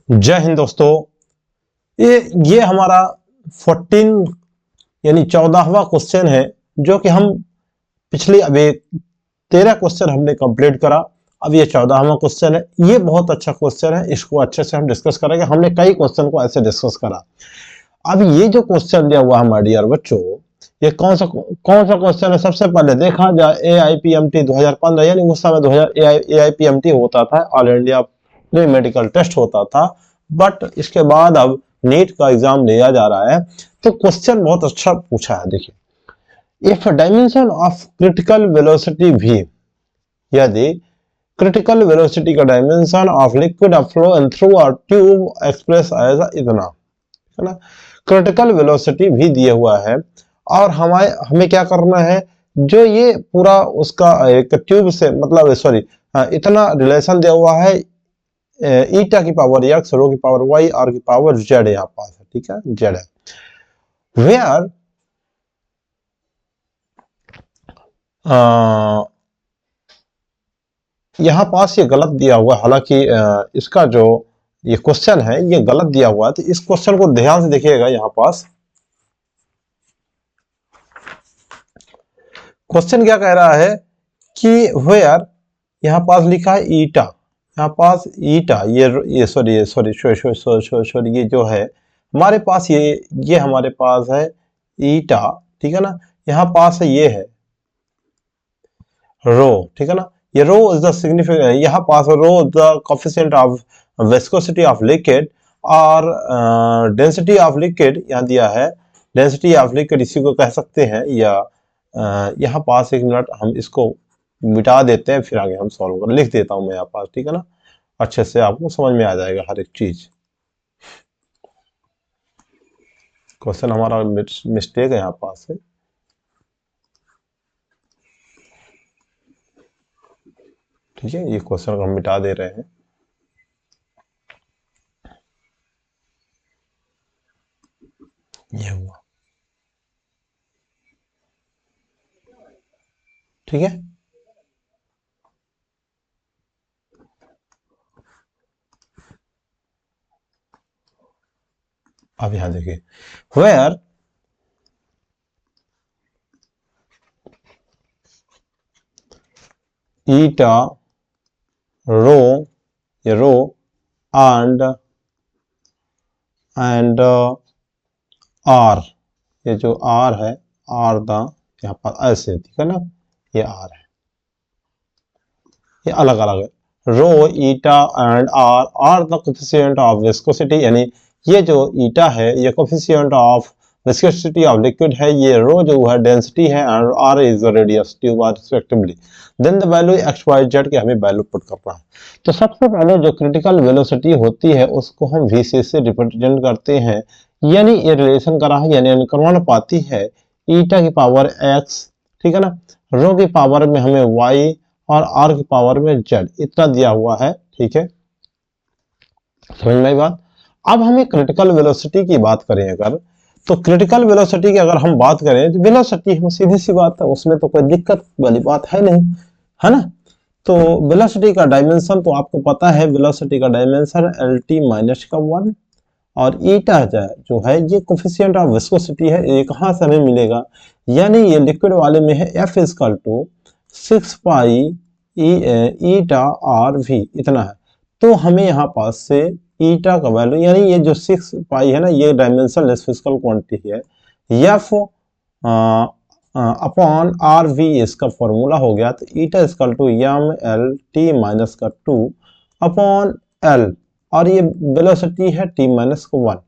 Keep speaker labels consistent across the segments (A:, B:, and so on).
A: जय हिंद दोस्तों। ये हमारा 14 यानी 14वां क्वेश्चन है जो कि हम पिछली अभी 13 क्वेश्चन हमने कंप्लीट करा। अब ये 14वां क्वेश्चन है। ये बहुत अच्छा क्वेश्चन है, इसको अच्छे से हम डिस्कस करेंगे। हमने कई क्वेश्चन को ऐसे डिस्कस करा। अब ये जो क्वेश्चन दिया हुआ हमारे डियर बच्चों, ये कौन सा क्वेश्चन है? सबसे पहले देखा जाए AIPMT 2015 यानी उस समय 2000 AIPMT होता था, all India pre medical test होता था। बट इसके बाद अब नीट का एग्जाम लिया जा रहा है। तो क्वेश्चन बहुत अच्छा पूछा है। देखिए, if dimension of critical velocity v, यदि क्रिटिकल वेलोसिटी का dimension of liquid flow in through a tube express as इतना, है ना। क्रिटिकल वेलोसिटी भी दिया हुआ है और हमें क्या करना है, जो ये पूरा उसका एक ट्यूब से मतलब सॉरी इतना रिलेशन दिया हुआ है, ईटा की पावर एक्स, रो की पावर वाई, आर की पावर जेड यहाँ पास है। ठीक है, जेड है। वेयर यहाँ पास ये गलत दिया हुआ है। हालांकि इसका जो ये क्वेश्चन है ये गलत दिया हुआ है, तो इस क्वेश्चन को ध्यान से देखिएगा। यहाँ पास क्वेश्चन क्या कह रहा है कि वेयर, यहाँ पास लिखा है ईटा, यहाँ पास ईटा, ये सॉरी सॉरी सॉरी ये जो है हमारे पास, ये हमारे पास है ईटा, ठीक है ना। यहाँ पास है ये है रो, ठीक है ना। ये रो इज द सिग्निफिकेंट, यहाँ पास rho the coefficient of viscosity of liquid और डेंसिटी ऑफ लिक्विड यहाँ दिया है। डेंसिटी ऑफ लिक्विड इसी को कह सकते हैं, या यहाँ पास एक मिनट हम इसको मिटा देते हैं, फिर आगे हम सॉल्व कर लिख देता हूं मैं यहाँ पास, ठीक है ना। अच्छे से आपको समझ में आ जाएगा हर एक चीज। क्वेश्चन हमारा मिस्टेक है यहाँ पास है। ठीक है, ये क्वेश्चन हम मिटा दे रहे हैं। ये हुआ, ठीक है। अब यहां देखिए, वेयर ईटा रो, ये रो एंड आर, ये जो आर है, आर द यहाँ पर ऐसे, ठीक है ना, ये आर है, ये अलग अलग है। Rho eta and R the coefficient of viscosity, यानी ये जो ईटा है ये coefficient of viscosity of liquid है, ये रो जो है डेंसिटी है, and R is the radius tube R respectively. Then the value X Y Z के हमें वैल्यू पुट करना है। तो सबसे पहले जो क्रिटिकल वेलोसिटी होती है उसको हम वीसी से रिप्रेजेंट करते हैं, यानी ये रिलेशन करा है, यानी अनुक्रमण पाती है ईटा की पावर एक्स, ठीक है ना, रो की पावर में हमें वाई और आर की पावर में जेड इतना दिया हुआ है। ठीक है, समझ में आई बात। अब हमें क्रिटिकल वेलोसिटी की बात करें अगर, तो क्रिटिकल वेलोसिटी की अगर हम बात करें तो वेलोसिटी सीधी सी बात है, उसमें तो कोई दिक्कत वाली बात है नहीं, है ना। तो वेलोसिटी का डायमेंशन तो आपको पता है, वेलोसिटी का डायमेंशन LT माइनस का 1 और ईटा जो है ये कोफिशिएंट ऑफ विस्कोसिटी है। ये कहां से हमें मिलेगा, यानी ये लिक्विड वाले में है F equal to 6 pi eta r v, इतना है। तो हमें यहाँ पास से ईटा का वैल्यू, यानी ये जो 6 पाई है ना, ये डायमेंशन लेस फिजिकल क्वांटिटी है। एफ अपॉन आर वी इसका फॉर्मूला हो गया, तो eta equal to M L T minus का 2 अपॉन एल, और ये वेलोसिटी है t माइनस को 1।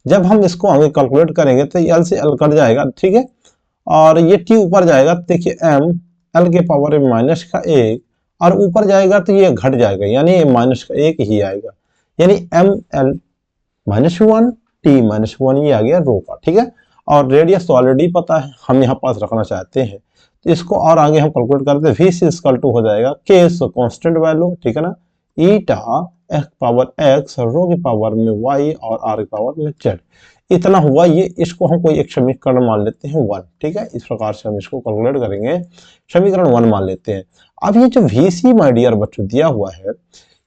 A: जब हम इसको आगे कैलकुलेट करेंगे तो एल से एल कट जाएगा, ठीक है, और ये t ऊपर जाएगा, देखिए m एल के पावर में माइनस का 1, और ऊपर जाएगा तो ये घट जाएगा, यानी ये माइनस का 1 ही आएगा, यानी m l minus 1 t minus 1 ये आ गया रो का, ठीक है। और रेडियस तो ऑलरेडी पता है, हम यहाँ पास रखना चाहते हैं, तो इसको और आगे हम कैलकुलेट करते हैं। वी सी इक्वल टू हो जाएगा के कांस्टेंट वैल्यू, ठीक है ना, ईटा एक्स पावर एक्स, रो की पावर में वाई और आर की पावर में जेड, इतना हुआ। ये इसको हम कोई एक समीकरण मान लेते हैं 1, ठीक है। इस प्रकार से हम इसको कैलकुलेट करेंगे, समीकरण 1 मान लेते हैं। अब ये जो वी सी माय डियर बच्चों दिया हुआ है,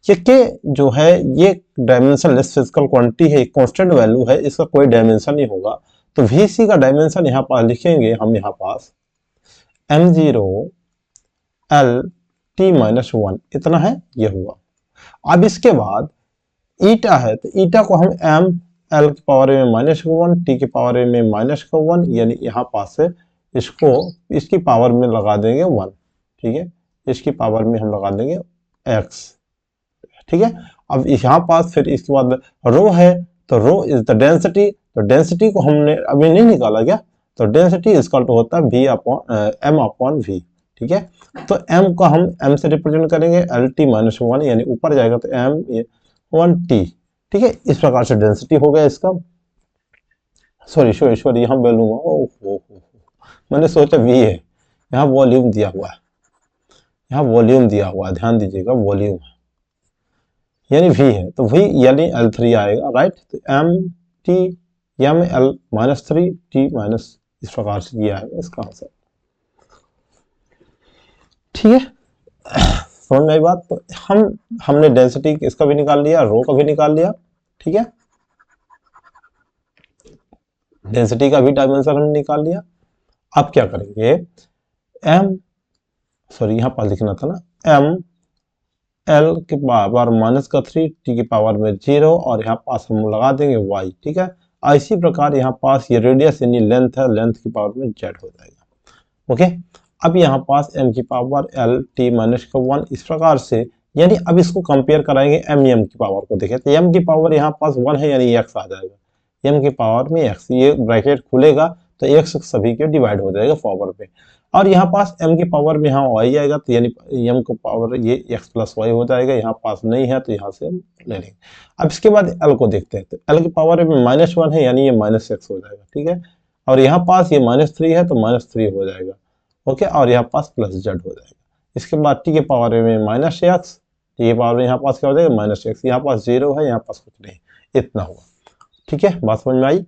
A: ये के जो है ये डायमेंशनलेस फिजिकल क्वांटिटी है, कांस्टेंट वैल्यू है, इसका कोई डायमेंशन नहीं होगा। तो VC का डायमेंशन यहाँ पर लिखेंगे हम यहाँ पास m0 L T-1 इतना है, ये हुआ। अब इसके बाद ईटा है, तो ईटा को हम m L की पावर में -1 T की पावर में -1 यानी यहाँ पास से इसको इसकी पावर में लगा देंगे 1, ठीक है, इसकी पावर में हम लगा देंगे x, ठीक है। अब यहाँ पास फिर इसके बाद रो है, तो रो इज द डेंसिटी, तो डेंसिटी को हमने अभी नहीं निकाला क्या, तो डेंसिटी इसका तो होता है m/v, ठीक है। तो m को हम m से रिप्रेजेंट करेंगे LT-1 यानी ऊपर जाएगा तो m1t, ठीक है। इस प्रकार से डेंसिटी हो गया इसका। सॉरी यहाँ वैल्यूम, ओहो मैंने सोचा v है, यहाँ वॉल्यूम दिया हुआ है, यहाँ वॉल्यूम दिया हुआ है, ध्यान दीजिएगा वॉल्यूम है यानी v है, तो v यानी L3 आएगा, राइट। तो m इस प्रकार से दिया है इसका आंसर, ठीक है। समझ में आई बात। तो हमने डेंसिटी इसका भी निकाल लिया, रो का भी निकाल लिया, ठीक है, डेंसिटी का भी डायमेंशन हमने निकाल लिया। अब क्या करेंगे, यहाँ पर लिखना था ना, m L के पावर -3 T की पावर में 0 और यहाँ पास हम लगा देंगे y, ठीक है। इसी प्रकार यहाँ पास ये रेडियस यानी लेंथ है, लेंथ की पावर में z हो जाएगा, ओके। अब यहाँ पास m की पावर LT-1 इस प्रकार से, यानी अब इसको कंपेयर कराएंगे m की पावर को, देखें तो m की पावर यहाँ पास 1 है यानी x आ जाएगा, m की पावर में x, ये ब्रैकेट खुलेगा तो x सभी के डिवाइड हो जाएगा पावर पे, और यहाँ पास m की पावर में यहाँ y आएगा तो यानी m को पावर ये x प्लस y हो जाएगा, यहाँ पास नहीं है तो यहाँ से हम ले लेंगे। अब इसके बाद l को देखते हैं, तो l की पावर में -1 है यानी ये -x हो जाएगा, ठीक है, और यहाँ पास ये -3 है तो -3 हो जाएगा, ओके, और यहाँ पास +z हो जाएगा। इसके बाद t के पावर में -x, t के पावर में यहाँ पास क्या हो जाएगा -x, यहाँ पास 0 है, यहाँ पास कुछ नहीं, इतना हुआ, ठीक है, बात समझ में आई।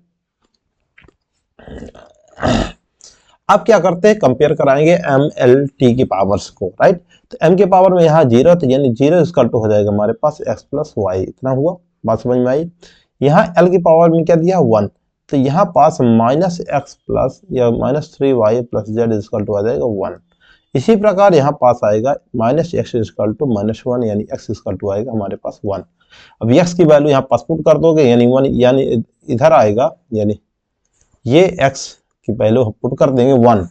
A: अब क्या करते हैं, कंपेयर कराएंगे m l t की पावर्स को, राइट। तो m के पावर में यहाँ 0, तो यानी 0 इक्वल टू हो जाएगा हमारे पास x प्लस y, इतना हुआ, बात समझ में आई। यहाँ l की पावर में क्या दिया 1, तो यहाँ पास -x प्लस या -3y plus z equal to आ जाएगा 1। इसी प्रकार यहाँ पास आएगा -x इक्वल टू -1 यानी x इक्वल टू आएगा हमारे पास 1। अब x की वैल्यू यहाँ पास पुट कर दोगे यानी 1, यानी इधर आएगा, यानी ये x की वैल्यू पुट कर देंगे 1,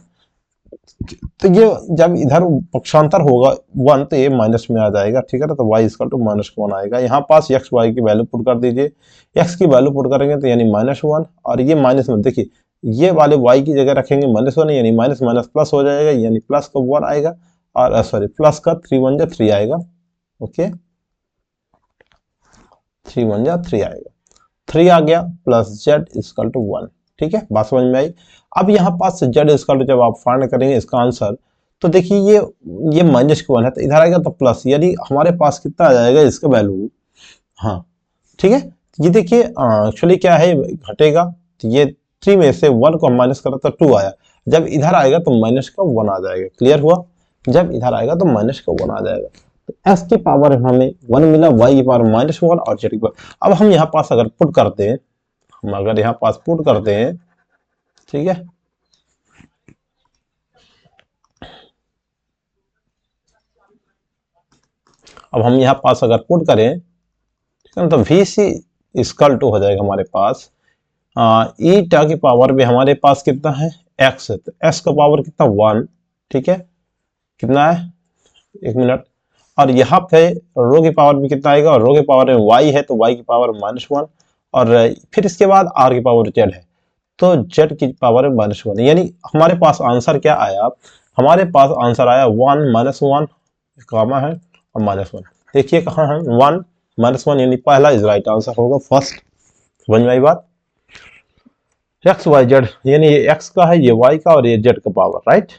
A: तो ये जब इधर पक्षांतर होगा 1 तो ये माइनस में आ जाएगा, ठीक है ना, तो y इक्वल टू -1 आएगा। यहाँ पास x y की वैल्यू पुट कर दीजिए, x की वैल्यू पुट करेंगे तो यानी -1, और ये माइनस में देखिए ये वाले y की जगह रखेंगे -1 यानी माइनस माइनस प्लस हो जाएगा, यानी प्लस का 1 आएगा, और सॉरी प्लस का 3 1 3 आएगा, ओके, 3 1 3 आएगा, 3 आ गया प्लस z इक्वल टू 1, ठीक है, बात समझ में आई। अब यहाँ पास z इक्वल टू जब आप फाइंड करेंगे इसका आंसर, तो देखिए ये -1 है तो इधर आएगा तो प्लस, यानी हमारे पास कितना आ जाएगा इसका वैल्यू, हाँ ठीक है। ये देखिए एक्चुअली क्या है, घटेगा, तो ये 3 में से 1 को हम माइनस करें तो 2 आया, जब इधर आएगा तो माइनस का 1 आ जाएगा, क्लियर हुआ, जब इधर आएगा तो माइनस का 1 आ जाएगा। तो x की पावर हमें 1 मिला, y की पावर -1 और z की पावर। अब हम यहाँ पास अगर पुट करते हैं, हम अगर यहाँ पास पुट करते हैं, ठीक है, अब हम यहाँ पास अगर पुट करें, ठीक है ना, तो VC इक्वल टू हो जाएगा हमारे पास ईटा की पावर में हमारे पास कितना है x है, तो x का पावर कितना 1, ठीक है, कितना है 1 मिनट, और यहाँ पे रो की पावर में कितना आएगा, और रो की पावर में y है तो y की पावर -1, और फिर इसके बाद r की पावर z है तो z की पावर में -1, यानी हमारे पास आंसर क्या आया, हमारे पास आंसर आया 1 -1 कामा है और -1, देखिए कहाँ है 1 -1, यानी पहला इज राइट आंसर होगा, फर्स्ट। समझ में आई बात। x y z यानी ये x का है, ये y का, और ये z का पावर, राइट।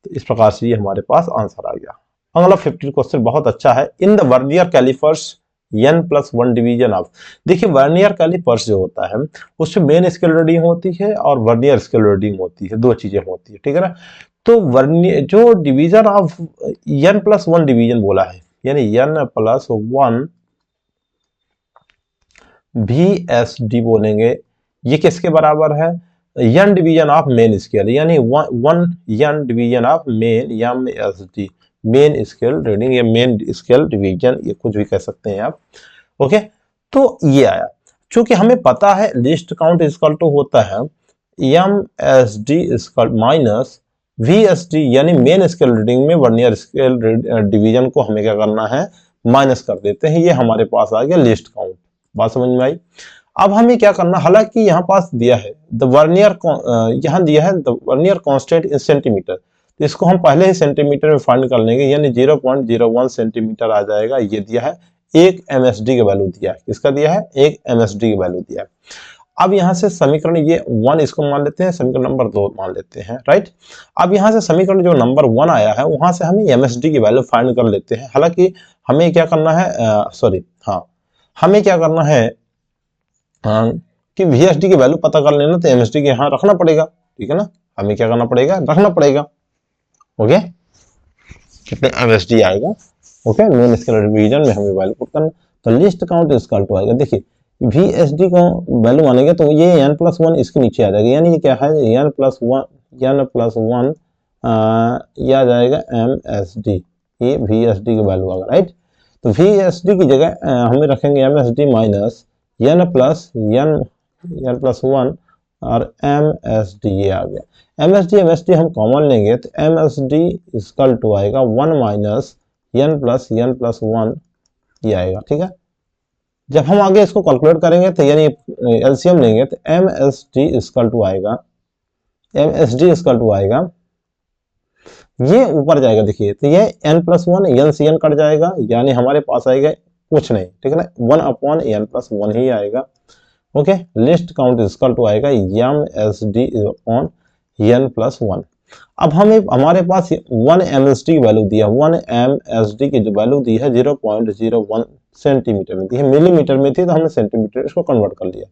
A: तो इस प्रकार से ये हमारे पास आंसर आ गया। अगला 50 क्वेश्चन बहुत अच्छा है। In the vernier callipers n+1 division of, देखिए वर्नियर कैलिपर्स जो होता है उसमें मेन स्केल रीडिंग होती है और वर्नियर स्केल रीडिंग होती है, दो चीजें होती है, ठीक है ना। तो वर्नियर जो डिवीजन ऑफ n+1 डिवीजन बोला है, यानी n+1 VSD बोलेंगे, ये किसके बराबर है, n division of main scale, यानी 1 n division of main, MSD main scale reading या मेन स्केल डिवीजन, ये कुछ भी कह सकते हैं आप। ओके, तो ये आया। चूंकि हमें पता है लिस्ट काउंट इक्वल टू होता है MSD इक्वल माइनस VSD, यानी मेन स्केल रीडिंग में वर्नियर स्केल डिवीजन को हमें क्या करना है, माइनस कर देते हैं। ये हमारे पास आ गया लिस्ट काउंट। बात समझ में आई। अब हमें क्या करना, हालांकि यहाँ पास दिया है द वर्नियर, यहाँ दिया है the vernier constant in centimetre, तो इसको हम पहले ही सेंटीमीटर में फाइंड कर लेंगे, यानी 0.01 सेंटीमीटर आ जाएगा। ये दिया है, एक MSD की वैल्यू दिया है, किसका दिया है, एक MSD की वैल्यू दिया है। अब यहाँ से समीकरण ये 1 इसको मान लेते हैं, समीकरण नंबर 2 मान लेते हैं, राइट। अब यहाँ से समीकरण जो नंबर 1 आया है वहां से हमें MSD की वैल्यू फाइंड कर लेते हैं। हालांकि हमें क्या करना है, हमें क्या करना है कि VSD की वैल्यू पता कर लेना, तो MSD के यहाँ रखना पड़ेगा, ठीक है ना, हमें क्या करना पड़ेगा, रखना पड़ेगा। ओके, कितने MSD आएगा, ओके, मेन स्केल डिवीजन में हमें वैल्यू पुट करना। तो लिस्ट काउंट इक्वल टू आएगा, देखिए VSD को वैल्यू मानेंगे तो ये n+1 इसके नीचे आ जाएगा, यानी ये क्या है, n+1 ये आ जाएगा MSD, ये VSD की वैल्यू आएगा, राइट। तो VSD की जगह हमें रखेंगे MSD माइनस n+1 और MSD, ये आ गया। MSD हम कॉमन लेंगे तो MSD इक्वल टू आएगा 1 माइनस n+1 ये आएगा, ठीक है। जब हम आगे इसको कैलकुलेट करेंगे तो यानी एलसीएम लेंगे तो MSD इक्वल टू आएगा, ये ऊपर जाएगा, देखिए तो ये n+1 n से n कट जाएगा, यानी हमारे पास आएगा कुछ नहीं, ठीक है ना, 1/n+1 ही आएगा। Okay, list count equal to आएगा MSD/n+1। अब हमें हमारे पास 1 MSD की वैल्यू दी है, 1 MSD की जो वैल्यू दी है 0.01 सेंटीमीटर में दी है, मिलीमीटर में थी तो हमने सेंटीमीटर इसको कन्वर्ट कर लिया।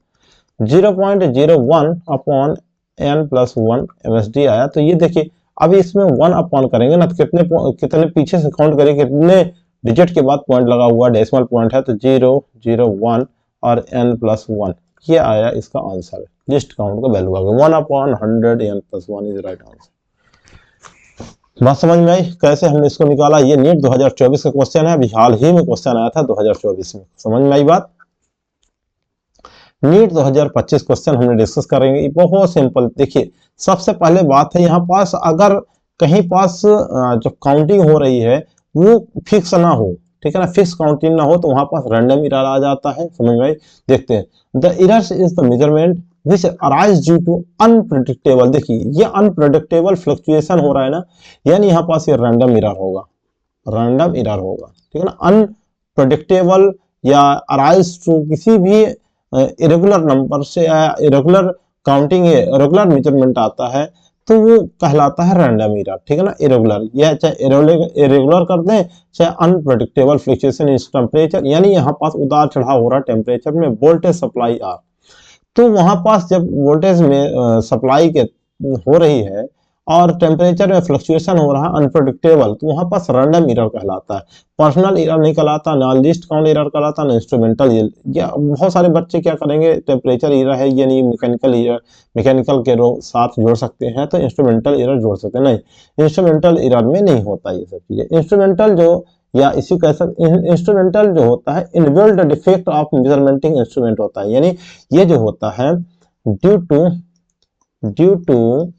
A: 0.01/n+1 MSD आया। तो ये देखिए अब इसमें 1 अपॉन करेंगे ना, तो कितने पीछे से काउंट करेंगे, कितने डिजिट के बाद पॉइंट लगा हुआ, डेसिमल पॉइंट है, तो 0, 0, 1 और n+1, ये आया इसका आंसर। लिस्ट काउंट का वैल्यू आ गया 1/100 n+1 इज राइट आंसर। बात समझ में आई कैसे हमने इसको निकाला। ये नीट 2024 का क्वेश्चन है, अभी हाल ही में क्वेश्चन आया था 2024 में। समझ में आई बात। नीट 2025 क्वेश्चन हमने डिस्कस करेंगे, बहुत सिंपल। देखिए सबसे पहले बात है, यहाँ पास अगर कहीं पास जो काउंटिंग हो रही है वो फिक्स ना हो, ठीक है ना, फिक्स काउंटिंग ना हो, तो वहां पास रैंडम एरर आ जाता है। समझ में आई। देखते हैं, the errors is the measurement which arise due to unpredictable, देखिए ये अनप्रेडिक्टेबल फ्लक्चुएशन हो रहा है ना, यानी यहाँ पास ये रैंडम एरर होगा, ठीक है ना। अनप्रेडिक्टेबल या अराइज टू किसी भी इरेगुलर नंबर से इरेगुलर काउंटिंग या इरेगुलर मेजरमेंट आता है तो वो कहलाता है रैंडम एरर, ठीक है ना। इरेगुलर, या चाहे इरेगुलर कर दें चाहे अनप्रेडिक्टेबल फ्लक्चुएशन इन टेम्परेचर, यानी यहाँ पास उतार चढ़ाव हो रहा है टेम्परेचर में, वोल्टेज सप्लाई आर, तो वहां पास जब वोल्टेज में सप्लाई के हो रही है और टेम्परेचर में फ्लक्चुएशन हो रहा है अनप्रेडिक्टेबल, तो वहां पास रैंडम एरर कहलाता है। पर्सनल एरर नहीं कहलाता, ना लिस्ट काउंट एरर कहलाता, ना इंस्ट्रूमेंटल। या बहुत सारे बच्चे क्या करेंगे, टेम्परेचर एरर है यानी मैकेनिकल एरर, मैकेनिकल के साथ जोड़ सकते हैं तो इंस्ट्रूमेंटल एरर जोड़ सकते हैं, नहीं, इंस्ट्रूमेंटल एरर में नहीं होता ये सब चीजें। इंस्ट्रूमेंटल जो, या इसी कह सकते, इंस्ट्रूमेंटल जो होता है इनबिल्ट डिफेक्ट ऑफ मेजरमेंटिंग इंस्ट्रूमेंट होता है, यानी ये जो होता है ड्यू टू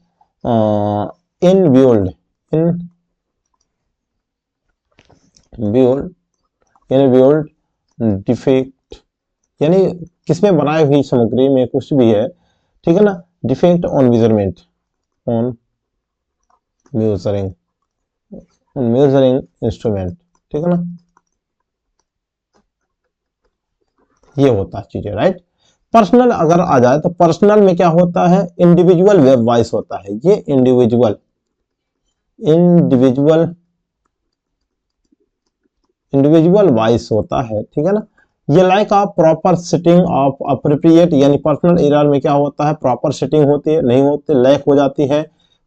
A: इनबिल्ट डिफेक्ट, यानी किसमें बनाई हुई सामग्री में कुछ भी है, ठीक है ना, defect on measurement, on measuring instrument, ठीक है ना, ये होता है चीजें, राइट। पर्सनल अगर आ जाए तो पर्सनल में क्या होता है, इंडिविजुअल वेब वॉइस होता है, ये इंडिविजुअल वॉइस होता है, ठीक है ना। ये like of proper setting of appropriate, यानी पर्सनल एरर में क्या होता है, प्रॉपर सेटिंग होती है नहीं होती, लैक हो जाती है,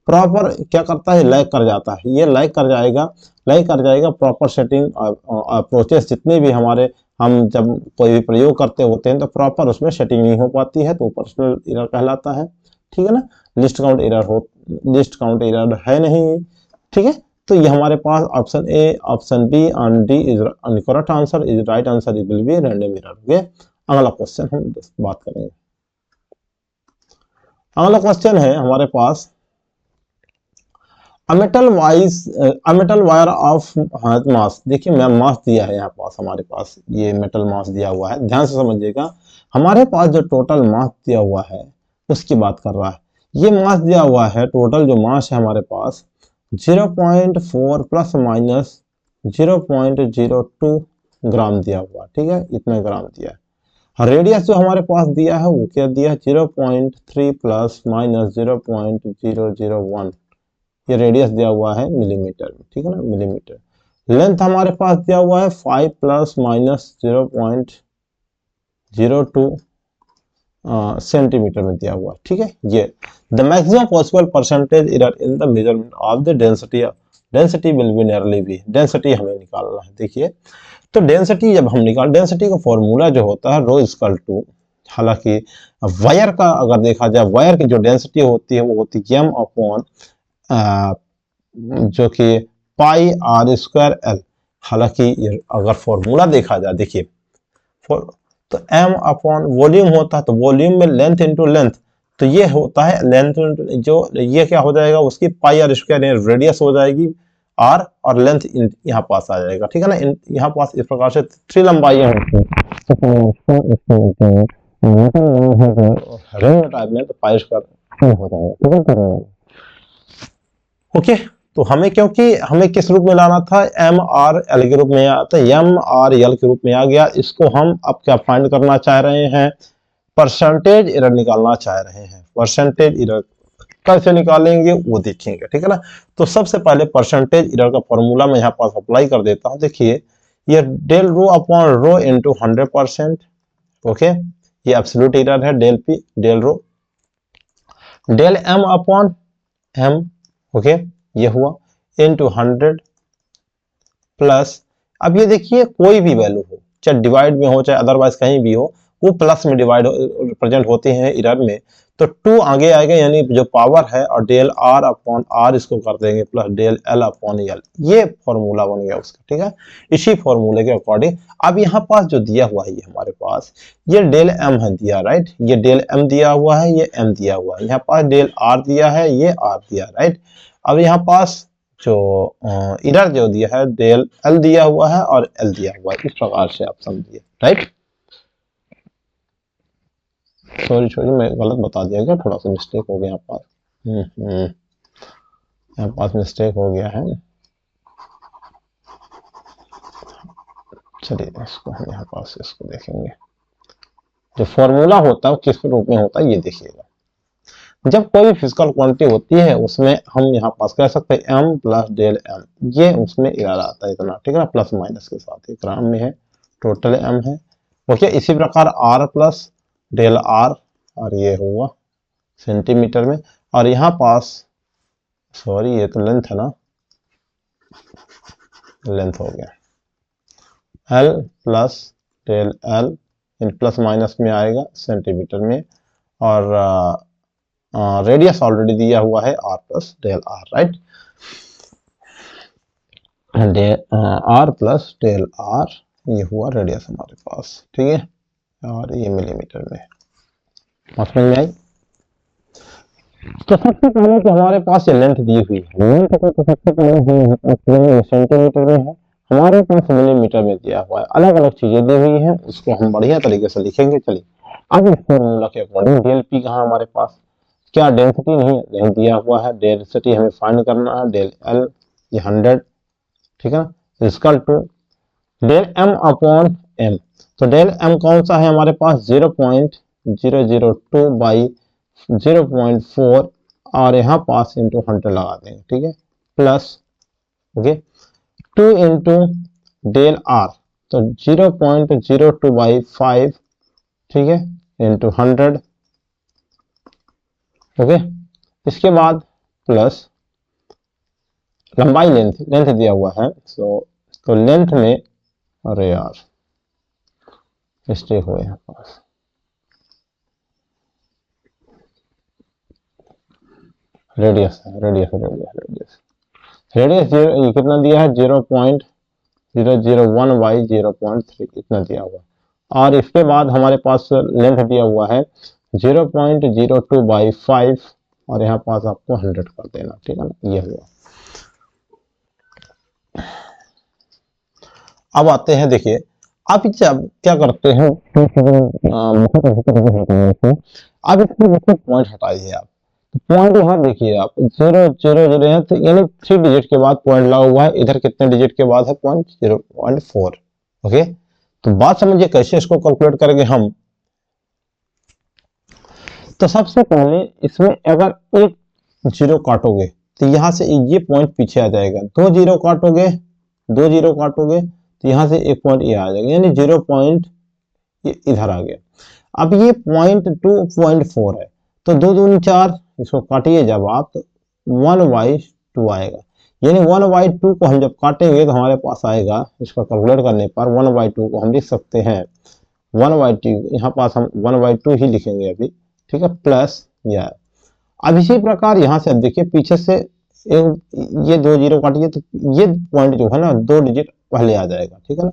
A: प्रॉपर क्या करता है, लैग कर जाता है, ये लैग कर जाएगा प्रॉपर सेटिंग अप्रोचेस जितने भी हमारे, हम जब कोई भी प्रयोग करते होते हैं तो प्रॉपर उसमें सेटिंग नहीं हो पाती है, तो पर्सनल एरर कहलाता है, ठीक है ना। लिस्ट काउंट एरर है नहीं, ठीक है। तो ये हमारे पास option A, option B and D is incorrect answer, is right answer is will be random error. Okay, अगला क्वेश्चन हम बात करेंगे। अगला क्वेश्चन है हमारे पास, मेटल वायर ऑफ मास। देखिए मैं मास दिया है यहाँ पास, हमारे पास ये मेटल मास दिया हुआ है, ध्यान से समझिएगा। हमारे पास जो टोटल मास दिया हुआ है उसकी बात कर रहा है। ये मास दिया हुआ है, टोटल जो मास है हमारे पास 0.4 प्लस माइनस 0.02 ग्राम दिया हुआ, ठीक है, इतना ग्राम दिया है। रेडियस जो हमारे पास दिया है वो क्या दिया है, 0.3 प्लस माइनस 0.001, ये रेडियस दिया हुआ है मिलीमीटर में, ठीक है ना, मिलीमीटर। लेंथ हमारे पास दिया हुआ है 5 प्लस माइनस 0.02 सेंटीमीटर में दिया हुआ, ठीक है। ये the maximum possible percentage error in the measurement of the density will be nearly B. Density हमें निकालना है। देखिए तो डेंसिटी जब हम डेंसिटी का फॉर्मूला जो होता है रो इक्वल टू, हालांकि वायर का अगर देखा जाए, वायर की जो डेंसिटी होती है वो होती है एम अपॉन जो कि पाई आर स्क्वायर एल। हालांकि अगर फॉर्मूला देखा जाए, देखिए तो एम अपॉन वॉल्यूम होता है, तो वॉल्यूम में लेंथ इंटू लेंथ, तो ये होता है लेंथ जो ये क्या हो जाएगा उसकी पाई आर स्क्वायर रेडियस हो जाएगी आर, और लेंथ यहाँ पास आ जाएगा, ठीक है ना। यहाँ पास इस प्रकार से 3 लंबाइयां होती हैं, तो पाई स्क्वायर हो जाएगा। ओके, तो हमें क्योंकि हमें किस रूप में लाना था, एम आर एल के रूप में आता है, एम आर एल के रूप में आ गया। इसको हम अब क्या फाइंड करना चाह रहे हैं, परसेंटेज एरर निकालना चाह रहे हैं। परसेंटेज एरर कैसे निकालेंगे वो देखेंगे, ठीक है ना। तो सबसे पहले परसेंटेज एरर का फॉर्मूला मैं यहाँ पास अप्लाई कर देता हूँ। देखिए ये del rho upon rho into 100%, okay, ये एब्सोल्यूट एरर है, del p del rho, del m upon m, okay, ये हुआ इनटू 100 प्लस, अब ये देखिए कोई भी वैल्यू हो, चाहे डिवाइड में हो चाहे अदरवाइज कहीं भी हो, वो प्लस में डिवाइड रिप्रेजेंट होते हैं एरर में, तो 2 आगे आएगा, यानी जो पावर है, और डेल आर अपॉन आर इसको कर देंगे plus del l upon l, ये फॉर्मूला बन गया उसका, ठीक है। इसी फॉर्मूले के अकॉर्डिंग अब यहाँ पास जो दिया हुआ है, ये हमारे पास ये डेल एम है दिया, राइट, ये डेल एम दिया हुआ है, ये एम दिया हुआ है, यहाँ पास डेल आर दिया है, ये आर दिया, राइट। अब यहाँ पास जो इधर जो दिया है डेल एल दिया हुआ है और एल दिया हुआ है, इस प्रकार से आप समझिए, राइट। सॉरी मैं गलत बता दिया गया, थोड़ा सा मिस्टेक हो गया यहाँ पास, यहाँ पास मिस्टेक हो गया है। चलिए इसको हम यहाँ पास इसको देखेंगे, जो फॉर्मूला होता है किस रूप में होता है ये देखिएगा। जब कोई भी फिजिकल क्वांटिटी होती है उसमें हम यहाँ पास कह सकते हैं एम प्लस डेल एम, ये उसमें एरर आता है इतना, ठीक है ना, प्लस माइनस के साथ, एक ग्राम में है, टोटल एम है, ओके। इसी प्रकार आर प्लस डेल आर, और ये हुआ सेंटीमीटर में, और यहाँ पास सॉरी ये तो लेंथ है ना, लेंथ हो गया L plus del L, in plus minus में आएगा सेंटीमीटर में, और रेडियस ऑलरेडी दिया हुआ है r plus del r, right, r plus del r, ये हुआ रेडियस हमारे पास, ठीक है, और ये मिलीमीटर में, समझ में आई। तो सबसे पहले तो हमारे पास ये लेंथ दी हुई है, लेंथ तो सबसे पहले सेंटीमीटर में है, हमारे पास मिलीमीटर में दिया हुआ है, अलग अलग चीजें दी हुई हैं, उसको हम बढ़िया तरीके से लिखेंगे। चलिए अब इस फॉर्मूला के अकॉर्डिंग डेल पी कहाँ हमारे पास, क्या डेंसिटी नहीं दिया हुआ है, डेंसिटी हमें फाइंड करना है, डेल एल ये 100, ठीक है, equal to del m upon m, तो डेल एम कौन सा है हमारे पास 0.002 बाई 0.4, और यहाँ पास इंटू 100 लगा देंगे, ठीक है, plus okay 2 into del r, तो 0.02 बाई 5, ठीक है, इंटू 100, ओके। इसके बाद प्लस लंबाई लेंथ लेंथ दिया हुआ है, तो लेंथ में, अरे यार मिस्टेक हो यहाँ पास, रेडियस है, रेडियस ये कितना दिया है, 0.001 बाई 0.3 इतना दिया हुआ, और इसके बाद हमारे पास लेंथ दिया हुआ है 0.02 बाई 5, और यहाँ पास आपको 100 कर देना, ठीक है ना, ये हुआ। अब आते हैं, देखिए आप जब क्या करते हैं, अब इसमें पॉइंट हटाइए आप, पॉइंट यहाँ देखिए आप 0.0 है, तो यानी 3 डिजिट के बाद पॉइंट लगा हुआ है, इधर कितने डिजिट के बाद है पॉइंट, 0.4। ओके, तो बात समझिए कैसे इसको कैलकुलेट करेंगे हम। तो सबसे पहले इसमें अगर एक जीरो काटोगे तो यहाँ से ये पॉइंट पीछे आ जाएगा, 2 जीरो काटोगे तो यहाँ से एक पॉइंट ये आ जाएगा, यानी 0 पॉइंट ये इधर आ गया। अब ये पॉइंट 2.4 है, तो 2 दूनी 4, इसको काटिए जब आप, तो 1/2 आएगा, यानी 1/2 को हम जब काटेंगे तो हमारे पास आएगा, इसका कैलकुलेट करने पर 1/2 को हम लिख सकते हैं 1/2, यहाँ पास हम 1/2 ही लिखेंगे अभी, ठीक है, प्लस यह। अब इसी प्रकार यहाँ से अब देखिए पीछे से ये 2 जीरो काटिए, तो ये पॉइंट जो है ना 2 डिजिट पहले आ जाएगा, ठीक है ना,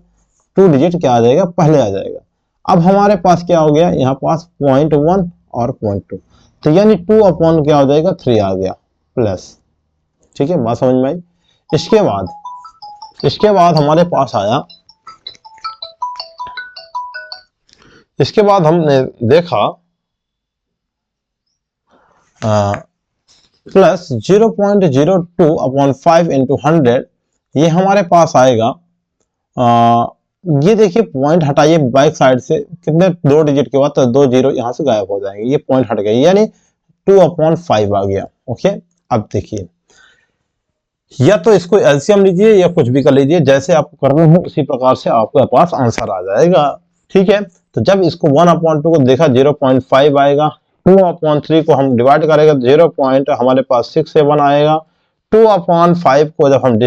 A: 2 डिजिट क्या आ जाएगा, पहले आ जाएगा। अब हमारे पास क्या हो गया, यहाँ पास 0.1 और 0.2, तो यानी 2 अपॉन क्या हो जाएगा, 3 आ गया, प्लस, ठीक है, बात समझ में आई। इसके बाद हमारे पास आया, इसके बाद हमने देखा प्लस 0.02 अपॉन 5 इंटू 100, ये हमारे पास आएगा, ये देखिए पॉइंट हटाइए बैक साइड से, कितने 2 डिजिट के बाद, तो 2 जीरो यहाँ से गायब हो जाएंगे, ये पॉइंट हट गया, यानी 2/5 आ गया। ओके, अब देखिए, या तो इसको एलसीएम लीजिए या कुछ भी कर लीजिए, जैसे आपको करना हो उसी प्रकार से आपके पास आंसर आ जाएगा, ठीक है। तो जब इसको 1/2 को देखा 0.5 आएगा, 2/3 को हम डिवाइड करेंगे तो 0.67 आएगा, 2/5 को जब हम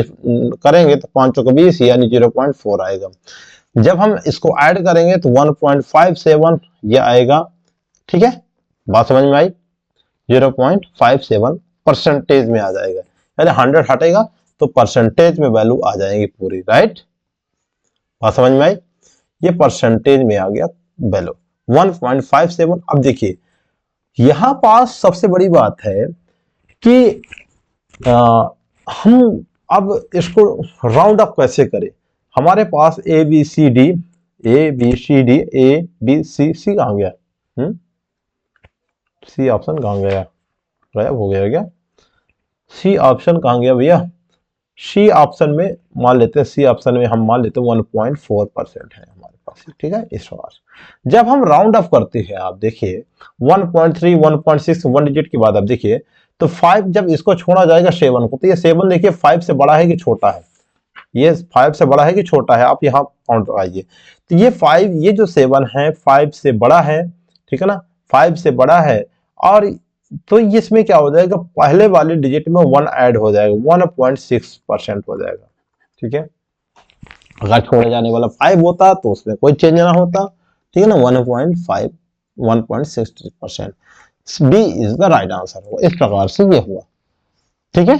A: करेंगे तो 5 को 20 यानी 0.4 आएगा। जब हम इसको ऐड करेंगे तो 1.57 ये आएगा, ठीक है, बात समझ में आई, 0.57 परसेंटेज में आ जाएगा, यानी 100 हटेगा तो परसेंटेज में वैल्यू आ जाएगी पूरी, राइट, बात समझ में आई, ये परसेंटेज में आ गया वैल्यू 1.57। अब देखिए यहां पास सबसे बड़ी बात है कि हम अब इसको राउंड अप कैसे करें। हमारे पास A B C D C कहां गया, सी ऑप्शन कहां गया, गायब हो गया क्या, सी ऑप्शन कहां गया भैया, सी ऑप्शन में मान लेते हैं, सी ऑप्शन में हम मान लेते हैं 1.4% है हमारे पास, ठीक है। इस प्रकार जब हम राउंड ऑफ करते हैं, आप देखिए 1.3 1.6 1 डिजिट के बाद आप देखिए तो 5 जब इसको छोड़ा जाएगा 7 को, तो ये 7 देखिए 5 से बड़ा है कि छोटा है, ये 5 से बड़ा है कि छोटा है, आप यहाँ काउंट आइए, तो ये 5, ये जो 7 है 5 से बड़ा है, ठीक है ना, 5 से बड़ा है, और तो इसमें क्या हो जाएगा, पहले वाले डिजिट में 1 ऐड हो जाएगा, 1.6% हो जाएगा, ठीक है। अगर छोड़े जाने वाला 5 होता तो उसमें कोई चेंज ना होता, ठीक है ना, 1.5 1.6%, B is the right answer. इस प्रकार से ये हुआ, ठीक है।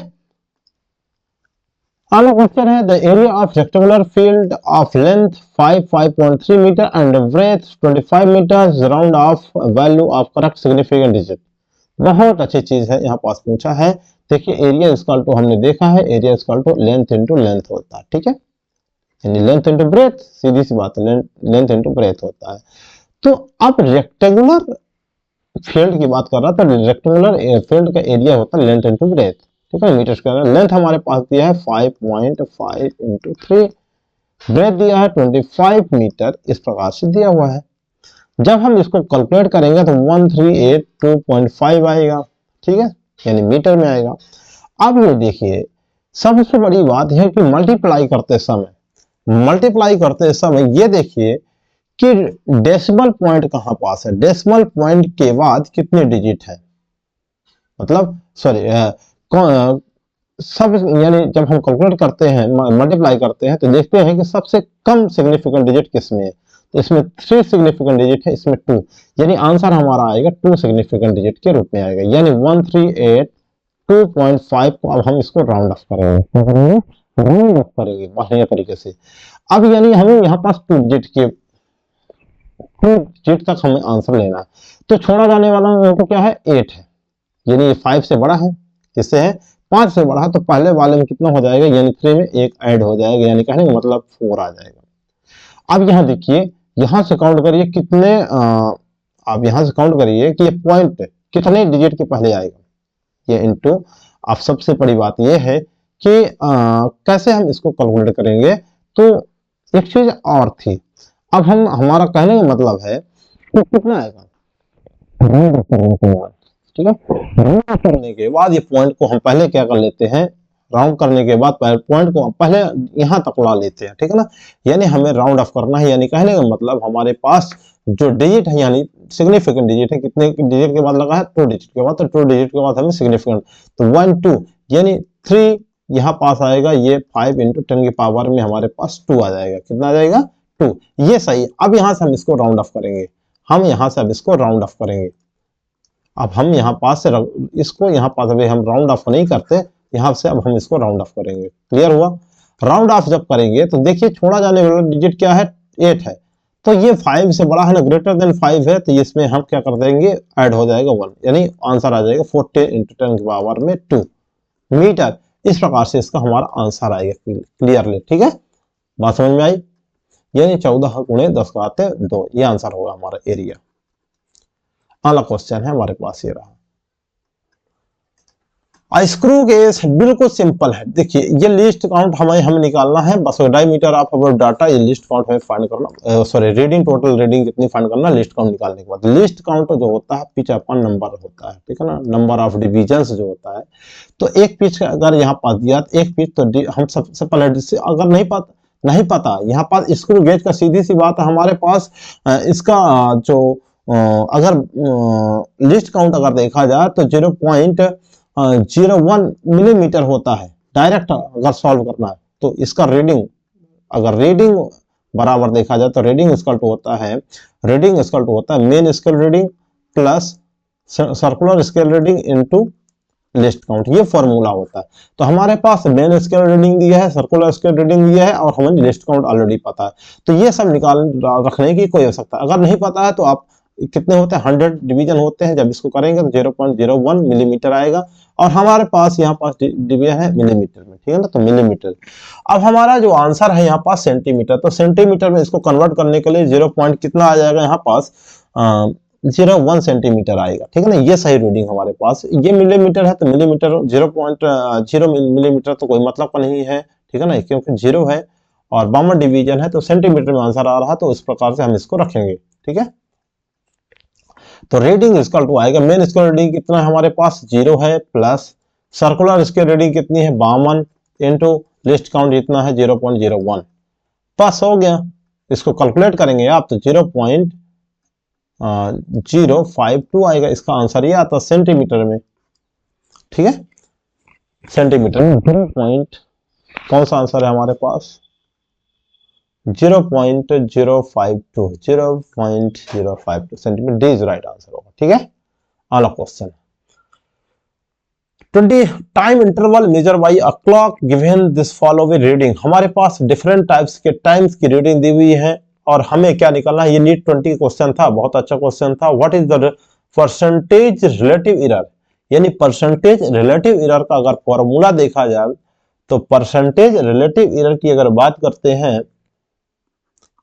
A: अगला क्वेश्चन है, the area of rectangular field of length 5.3 metre and breadth 25 metre, round off value of correct significant digit. बहुत अच्छी चीज है, यहाँ पास पूछा है, देखिए एरिया इक्वल टू हमने देखा है, area equal to length into length होता है, ठीक है, यानी लेंथ इनटू ब्रेथ, सीधी सी बात है, लेंथ इनटू ब्रेथ होता है। तो अब रेक्टेंगुलर फील्ड की बात कर रहा था, रेक्टेंगुलर फील्ड का एरिया होता है लेंथ इनटू ब्रेथ, ठीक है, मीटर स्क्वायर। लेंथ हमारे पास दिया है 5.5 इंटू 3, ब्रेथ दिया है 25 मीटर, इस प्रकार से दिया हुआ है। जब हम इसको कैलकुलेट करेंगे तो 1382.5 आएगा, ठीक है, यानी मीटर में आएगा। अब ये देखिए सबसे बड़ी बात है कि मल्टीप्लाई करते समय ये देखिए कि डेसिमल पॉइंट कहां पास है, डेसिमल पॉइंट के बाद कितने डिजिट है, मतलब सॉरी सब यानी जब हम कैलकुलेट करते हैं, मल्टीप्लाई करते हैं, तो देखते हैं कि सबसे कम सिग्निफिकेंट डिजिट किसमें है। तो इसमें 3 सिग्निफिकेंट डिजिट है, इसमें 2, यानी आंसर हमारा आएगा 2 सिग्निफिकेंट डिजिट के रूप में आएगा, यानी 138.2.5 को अब हम इसको राउंड ऑफ करेंगे, राउंड ऑफ करेंगे बढ़िया तरीके से। अब यानी हमें यहाँ पास 2 डिजिट तक हमें आंसर लेना है। तो छोड़ा जाने वाला तो क्या है, 8 है, यानी ये 5 से बड़ा है, किससे है, 5 से बड़ा है, तो पहले वाले में कितना हो जाएगा, यानी 3 में 1 ऐड हो जाएगा, यानी कहने का मतलब 4 आ जाएगा। अब यहाँ देखिए, यहाँ से काउंट करिए कितने, आप यहाँ से काउंट करिए कि ये पॉइंट कितने डिजिट के पहले आएगा, ये इनटू। अब सबसे बड़ी बात ये है कि कैसे हम इसको कैलकुलेट करेंगे। तो एक चीज और थी, अब हम, हमारा कहने का मतलब है कि कितना आएगा, ठीक है, राउंड करने के बाद ये पॉइंट को हम पहले क्या कर लेते हैं, राउंड करने के बाद पॉइंट को पहले यहां तक ला लेते हैं, ठीक है ना, यानी हमें राउंड ऑफ करना है, यानी कहने का मतलब हमारे पास जो डिजिट है, यानी सिग्निफिकेंट डिजिट है, कितने डिजिट के बाद लगा है, 2 डिजिट के बाद, तो 2 डिजिट के बाद हमें सिग्निफिकेंट, तो 1 2 यानी 3 यहाँ पास आएगा, ये 5 × 10 की पावर में हमारे पास 2 आ जाएगा, कितना आ जाएगा, 2, ये सही। अब यहाँ से हम इसको राउंड ऑफ करेंगे, हम यहाँ से अब इसको राउंड ऑफ करेंगे। अब हम यहाँ पास से इसको यहाँ पास, अभी हम राउंड ऑफ नहीं करते, यहाँ से अब हम इसको राउंड ऑफ करेंगे, क्लियर हुआ। राउंड ऑफ जब करेंगे तो देखिए छोड़ा जाने वाला डिजिट क्या है, 8 है, तो ये 5 से बड़ा है ना, ग्रेटर देन 5 है, तो इसमें हम क्या कर देंगे, ऐड हो जाएगा 1, यानी आंसर आ जाएगा 40 × 10 की पावर में 2 मीटर। इस प्रकार से इसका हमारा आंसर आएगा क्लियरली, ठीक है, बात समझ में आई, यानी 14 × 10⁻², ये आंसर होगा हमारा एरिया। अगला क्वेश्चन है हमारे पास ये रहा, स्क्रू गेज बिल्कुल सिंपल है। देखिए ये लिस्ट काउंट हमें निकालना है, बस डायमीटर ऑफ अवर डाटा, ये लिस्ट काउंट हमें फाइंड करना, सॉरी रीडिंग, टोटल रीडिंग कितनी फाइंड करना, लिस्ट काउंट निकालने के बाद। लिस्ट काउंट जो होता है पिच अपन नंबर होता है, ठीक है ना, नंबर ऑफ डिविजन्स जो होता है। तो एक पिच अगर यहाँ पास दिया तो एक पिच, तो हम सबसे पहले अगर नहीं पता यहाँ पास स्क्रू गेज का, सीधी सी बात है हमारे पास इसका जो अगर लिस्ट काउंट अगर देखा जाए तो 0.01 मिलीमीटर होता है। डायरेक्ट अगर सॉल्व करना है तो इसका रीडिंग, अगर रीडिंग बराबर देखा जाए तो रीडिंग इक्वल टू होता है, main scale reading plus circular scale reading into list count, ये फॉर्मूला होता है। तो हमारे पास मेन स्केल रीडिंग दिया है, सर्कुलर स्केल रीडिंग दिया है, और हमें लिस्ट काउंट ऑलरेडी पता है, तो ये सब निकाल रखने की कोई आवश्यकता। अगर नहीं पता है तो आप कितने होते हैं, 100 डिवीजन होते हैं, जब इसको करेंगे तो 0.01 मिलीमीटर आएगा, और हमारे पास यहाँ पास डिवीजन है मिलीमीटर में, ठीक है ना, तो मिलीमीटर। अब हमारा जो आंसर है यहाँ पास सेंटीमीटर, तो सेंटीमीटर में इसको कन्वर्ट करने के लिए 0 पॉइंट कितना आ जाएगा, यहाँ पास 0.1 सेंटीमीटर आएगा, ठीक है ना, ये सही रीडिंग हमारे पास। ये मिलीमीटर है तो मिलीमीटर 0.0 मिलीमीटर तो कोई मतलब का नहीं है, ठीक है ना, क्योंकि 0 है और 52 डिवीजन है, तो सेंटीमीटर में आंसर आ रहा, तो इस प्रकार से हम इसको रखेंगे, ठीक है। तो रीडिंग इक्वल टू आएगा, मेन स्केल रीडिंग कितना है हमारे पास 0 है, प्लस सर्कुलर स्केल रीडिंग कितनी है 52 इंटू लिस्ट काउंट जितना है 0.01, पास हो गया। इसको कैलकुलेट करेंगे आप तो 0.052 आएगा, इसका आंसर ये आता सेंटीमीटर में, ठीक है, सेंटीमीटर में 0. कौन सा आंसर है हमारे पास 0.052 centimetre, D is right answer होगा, ठीक है। अगला question 20 time interval measure by a clock given this following reading. हमारे पास डिफरेंट टाइप्स के टाइम्स की रीडिंग दी हुई है, और हमें क्या निकालना है, ये नीट 20 क्वेश्चन था, बहुत अच्छा क्वेश्चन था। What is the percentage relative error, यानी परसेंटेज रिलेटिव एरर का अगर फॉर्मूला देखा जाए तो परसेंटेज रिलेटिव एरर की अगर बात करते हैं,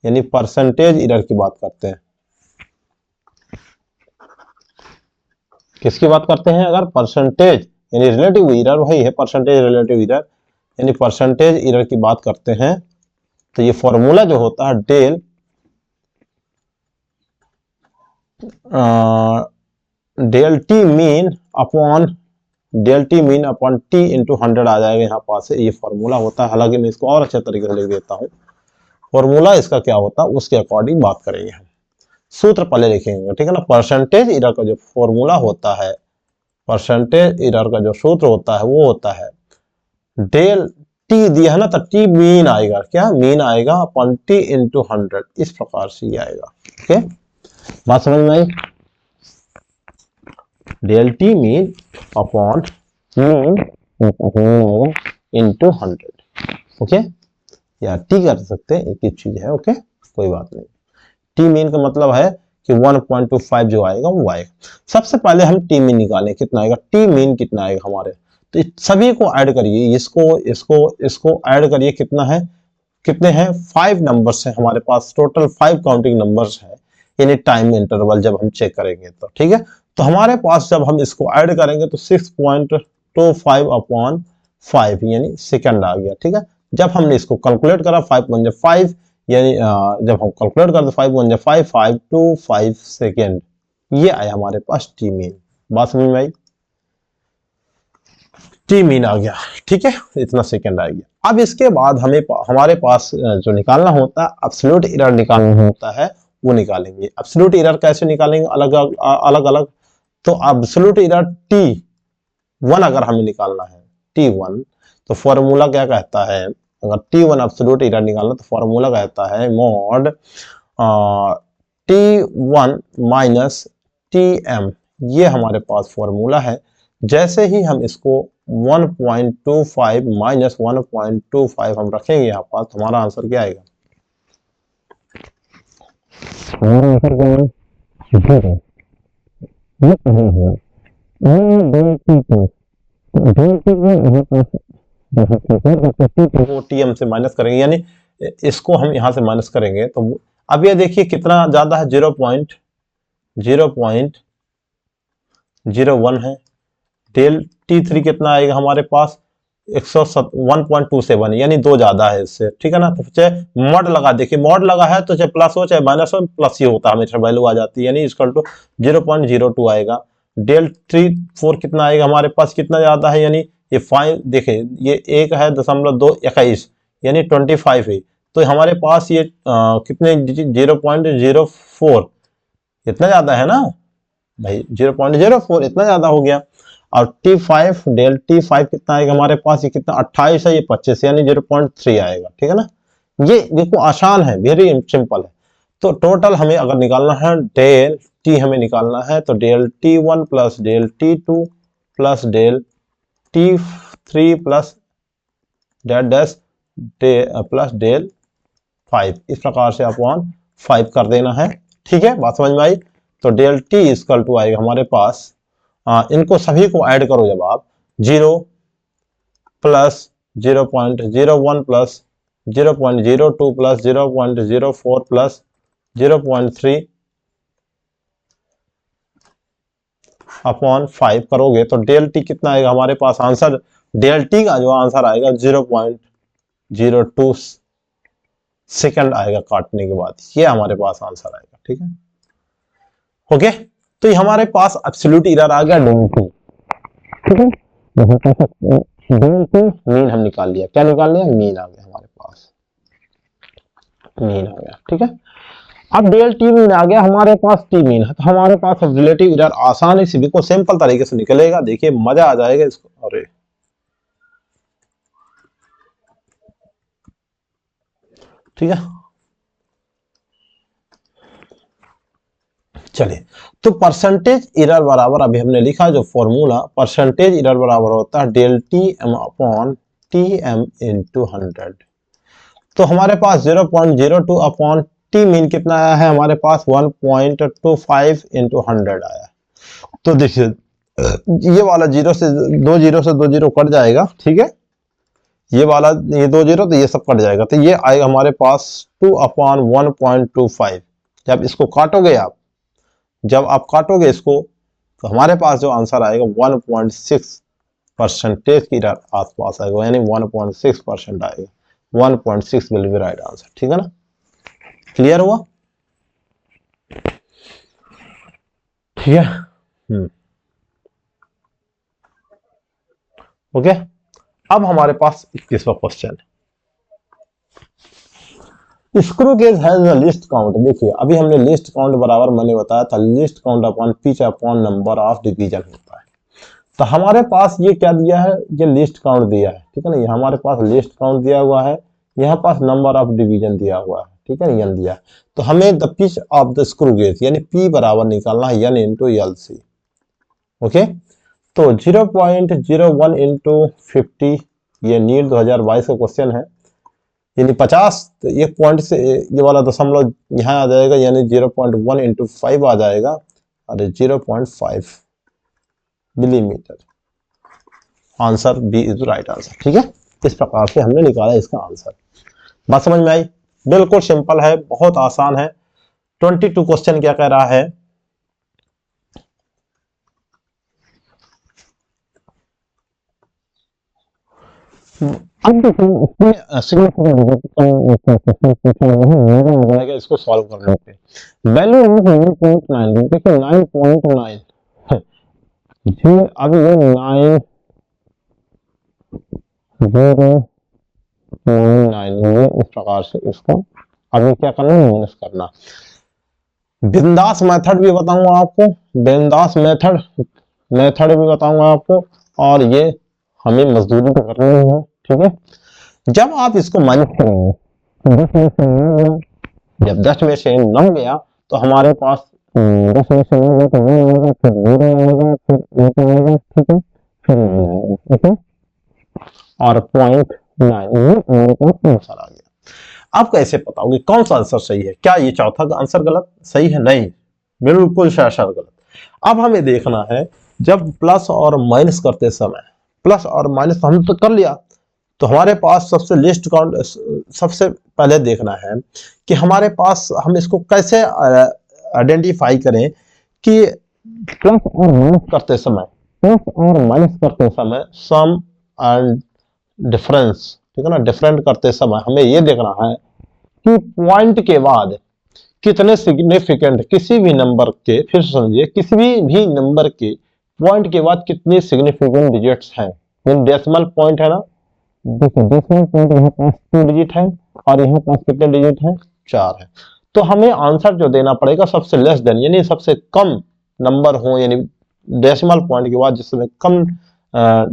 A: यानी परसेंटेज एरर की बात करते हैं, किसकी बात करते हैं, अगर परसेंटेज यानी रिलेटिव एरर, वही है परसेंटेज रिलेटिव एरर, यानी परसेंटेज एरर की बात करते हैं, तो ये फॉर्मूला जो होता है del T mean upon t into 100 आ जाएगा यहाँ पास से, ये फॉर्मूला होता है। हालांकि मैं इसको और अच्छे तरीके से लिख देता हूँ, फॉर्मूला इसका क्या होता है उसके अकॉर्डिंग बात करेंगे हम, सूत्र पहले लिखेंगे, ठीक है ना। परसेंटेज एरर का जो फॉर्मूला होता है परसेंटेज एरर का जो सूत्र होता है वो होता है डेल टी दिया है ना, तो टी मीन आएगा, क्या मीन आएगा अपॉन टी इंटू 100, इस प्रकार से ये आएगा। ओके, बात समझ में आई? Del T mean upon mean into 100। Okay, या टी कर सकते हैं, एक ही चीज है। ओके, कोई बात नहीं। टी मीन का मतलब है कि 1.25 जो आएगा वो आएगा। सबसे पहले हम टी मीन निकालें, कितना आएगा, टी मीन कितना आएगा हमारे, तो सभी को ऐड करिए, इसको ऐड करिए, कितना है, कितने हैं, 5 नंबर्स हैं हमारे पास, टोटल 5 काउंटिंग नंबर्स है, यानी टाइम इंटरवल जब हम चेक करेंगे तो ठीक है। तो हमारे पास जब हम इसको ऐड करेंगे तो 6.25 अपॉन 5 यानी सेकंड आ गया। ठीक है, जब हमने इसको कैलकुलेट करा 5 यानी जब हम कैलकुलेट करते 5 सेकेंड, ये आया हमारे पास टी मीन। बात समझ में आई? टी मीन आ गया, ठीक है, इतना सेकंड आ गया। अब इसके बाद हमें हमारे पास जो निकालना होता है, एब्सोल्यूट एरर निकालना होता है, वो निकालेंगे। एब्सोल्यूट एरर कैसे निकालेंगे, अलग अलग। तो एब्सोल्यूट एरर T1 अगर हमें निकालना है, T1, तो फॉर्मूला क्या कहता है, अगर T1 एब्सोल्यूट एरर निकालना तो फॉर्मूला कहता है मॉड T1 माइनस Tm, ये हमारे पास फॉर्मूला है। जैसे ही हम इसको 1.25 माइनस 1.25 हम रखेंगे यहाँ पास, तो हमारा आंसर क्या आएगा, हमारा आंसर क्या है, टीएम से माइनस करेंगे, यानी इसको हम यहाँ से माइनस करेंगे, तो अब ये देखिए कितना ज्यादा है, 0.01 है। डेल T3 कितना आएगा हमारे पास, 1.27, यानी 2 ज्यादा है इससे, ठीक है ना। तो चाहे मॉड लगा, देखिए मॉड लगा है तो चाहे प्लस हो चाहे माइनस हो, प्लस ही होता है हमेशा, वैल्यू आ जाती है, यानी इक्वल टू 0.02 आएगा। डेल 3.4 कितना आएगा हमारे पास, कितना ज्यादा है, यानी ये 5, देखिए ये 1 है 0.221, यानी 25 है, तो हमारे पास ये कितने 0.04, इतना ज्यादा है ना भाई, 0.04 इतना ज्यादा हो गया। और T5, डेल T5 कितना आएगा हमारे पास, ये कितना 28 है, ये 25, यानी 0.3 आएगा, ठीक है ना। ये देखो आसान है, वेरी सिंपल है। तो टोटल हमें अगर निकालना है, डेल T हमें निकालना है, तो del T1 plus del T2 plus del T3 plus dash plus del 5, इस प्रकार से अपॉन 5 कर देना है, ठीक है, बात समझ में आई। तो डेल T इक्वल टू आएगा हमारे पास, इनको सभी को ऐड करो जब आप, 0 plus 0.01 plus 0.02 plus 0.04 plus 0.3 upon 5 करोगे तो डेल टी कितना आएगा हमारे पास, आंसर डेल टी का जो आंसर आएगा 0.02 सेकंड आएगा काटने के बाद, ये हमारे पास आंसर आएगा, ठीक है। ओके, तो ये हमारे पास एब्सोल्यूट एरर आ गया डेल टी, ठीक है। डेल टी मीन हम निकाल लिया, क्या निकाल लिया, मीन आ गया हमारे पास, मीन आ गया, ठीक है। अब डेल टी मीन आ गया हमारे पास, टी मीन है, तो हमारे पास अब रिलेटिव एरर आसानी से बिल्कुल सिंपल तरीके से निकलेगा, देखिए मजा आ जाएगा इसको। अरे ठीक है, चलिए, तो परसेंटेज एरर बराबर, अभी हमने लिखा जो फॉर्मूला, परसेंटेज एरर बराबर होता है del t m upon t m into 100। तो हमारे पास 0.02 अपॉन टी मीन कितना आया है हमारे पास, 1.25 इंटू 100 आया। तो देखिए ये वाला 0 से 2 जीरो कट जाएगा, ठीक है, ये वाला ये 2 जीरो, तो ये सब कट जाएगा, तो ये आएगा हमारे पास 2 अपॉन 1.25। जब इसको काटोगे आप, जब आप काटोगे इसको, तो हमारे पास जो आंसर आएगा 1.6 परसेंटेज की आसपास आएगा, यानी 1.6% आएगा, 1.6 विल बी राइट आंसर, ठीक है ना। क्लियर हुआ, ठीक है। ओके, अब हमारे पास 21वां क्वेश्चन है, screw gauge has a list count. देखिए अभी हमने लिस्ट काउंट बराबर मैंने बताया था list count upon pitch upon number of division होता है। तो हमारे पास ये क्या दिया है, ये लिस्ट काउंट दिया है, ठीक है ना, ये हमारे पास लिस्ट काउंट दिया हुआ है, यहाँ पास नंबर ऑफ डिवीजन दिया हुआ है, ठीक है ना, एन दिया है। तो हमें the pitch of the screw gauge यानी पी बराबर निकालना है n into l c. Okay, तो 0.01 इंटू 50, ये नीट 2022 का क्वेश्चन है, यानी 50, तो एक पॉइंट से ये वाला दशमलव यहाँ आ जाएगा, यानी 0.1 इंटू 5 आ जाएगा, और 0.5 millimetre. Answer B is right answer, ठीक है। इस प्रकार से हमने निकाला इसका आंसर। बात समझ में आई? बिल्कुल सिंपल है, बहुत आसान है। 22 क्वेश्चन क्या कह रहा है, अब देखिए इसको सॉल्व करने पे वैल्यू 9.9, देखिए 9.9 अब ये 9.9 ये इस प्रकार से इसको अभी क्या करना है, माइनस करना। बिंदास मेथड भी बताऊंगा आपको, बिंदास मेथड भी बताऊंगा आपको, और ये हमें मजदूरी तो करनी ही है, ठीक है। जब आप इसको माइनस करेंगे, 10 में से 9 गया, जब 10 में से 9 गया तो हमारे पास 10 में से 9 गया तो 9 आएगा, फिर 0 आएगा, फिर 1 आएगा, ठीक है, फिर 9 आएगा, ओके, और 0.9 ये हमारे पास आंसर आ गया। आप कैसे बताओगे कौन सा आंसर सही है? क्या ये चौथा का आंसर गलत सही है? नहीं, बिल्कुल शायद गलत। अब हमें देखना है, जब प्लस और माइनस करते समय, प्लस और माइनस हम तो कर लिया, तो हमारे पास सबसे लिस्ट काउंट सबसे पहले देखना है कि हमारे पास हम इसको कैसे आइडेंटिफाई करें कि प्लस और माइनस करते समय, सम एंड डिफरेंस, ठीक है ना, डिफरेंट करते समय हमें ये देखना है कि पॉइंट के बाद कितने सिग्निफिकेंट किसी भी नंबर के, फिर समझिए किसी भी नंबर के पॉइंट के बाद कितने सिग्निफिकेंट डिजिट्स हैं। डेसिमल पॉइंट है ना, देखिए डेसिमल पॉइंट यहाँ पास 2 डिजिट है, और यहाँ पास कितने डिजिट है, 4 है। तो हमें आंसर जो देना पड़ेगा सबसे लेस देन, यानी सबसे कम नंबर हो, यानी डेसिमल पॉइंट के बाद जिसमें कम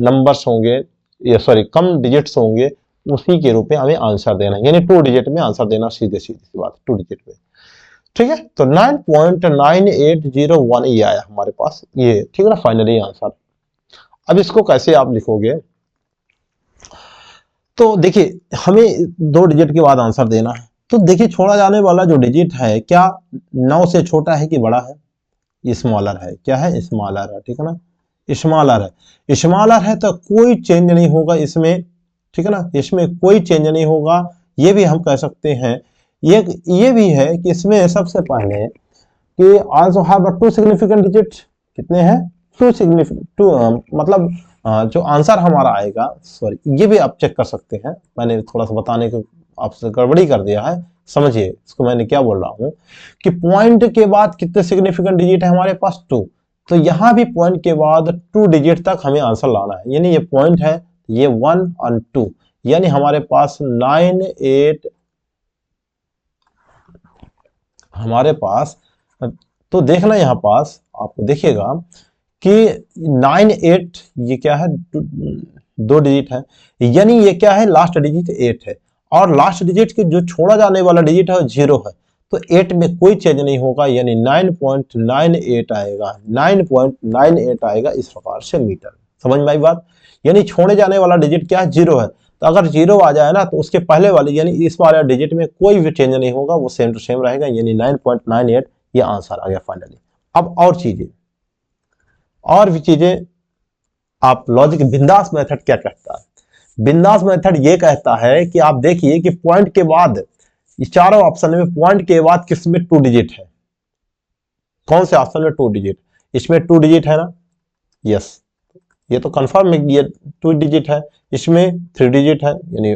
A: नंबर्स होंगे, ये सॉरी कम डिजिट्स होंगे, उसी के रूप में हमें आंसर देना है, यानी 2 डिजिट में आंसर देना, सीधे सी बात, 2 डिजिट में, ठीक है। तो 9.9801 ये आया हमारे पास, ये ठीक है ना, फाइनली आंसर। अब इसको कैसे आप लिखोगे, तो देखिए हमें 2 डिजिट के बाद आंसर देना है, तो देखिए छोड़ा जाने वाला जो डिजिट है क्या 9 से छोटा है कि बड़ा है, स्मॉलर है, क्या है, स्मॉलर है, ठीक है ना, स्मॉलर है, स्मॉलर है तो कोई चेंज नहीं होगा इसमें, ठीक है ना, इसमें कोई चेंज नहीं होगा। ये भी हम कह सकते हैं, ये भी है कि इसमें सबसे पहले कि आल्सो हैव 2 सिग्निफिकेंट डिजिट, कितने हैं, 2 सिग्निफिकेंट, 2 मतलब जो आंसर हमारा आएगा, सॉरी ये भी आप चेक कर सकते हैं, मैंने थोड़ा सा बताने को आपसे गड़बड़ी कर दिया है, समझिए इसको मैंने क्या बोल रहा हूं कि पॉइंट के बाद कितने सिग्निफिकेंट डिजिट है हमारे पास, 2, तो यहां भी पॉइंट के बाद 2 डिजिट तक हमें आंसर लाना है, यानी ये पॉइंट है, ये 1 और 2, यानी हमारे पास 98 हमारे पास, तो देखना यहां पास आपको देखिएगा कि 98 ये क्या है, 2 डिजिट है, यानी ये क्या है, लास्ट डिजिट 8 है, और लास्ट डिजिट के जो छोड़ा जाने वाला डिजिट है 0 है, तो 8 में कोई चेंज नहीं होगा, यानी 9.98 आएगा, 9.98 आएगा इस प्रकार से मीटर। समझ में आई बात? यानी छोड़े जाने वाला डिजिट क्या है, 0 है, तो अगर 0 आ जाए ना तो उसके पहले वाले यानी इस वाले डिजिट में कोई भी चेंज नहीं होगा, वो सेम टू सेम रहेगा, यानी 9.98 ये आंसर आ गया फाइनली। अब और भी चीजें आप लॉजिक, बिंदास मेथड क्या कहता है, बिंदास मेथड ये कहता है कि आप देखिए कि पॉइंट के बाद, ये चारों ऑप्शन में पॉइंट के बाद किसमें 2 डिजिट है, कौन से ऑप्शन में 2 डिजिट, इसमें 2 डिजिट है ना, यस, ये तो कंफर्म है, ये 2 डिजिट है, इसमें 3 डिजिट है, यानी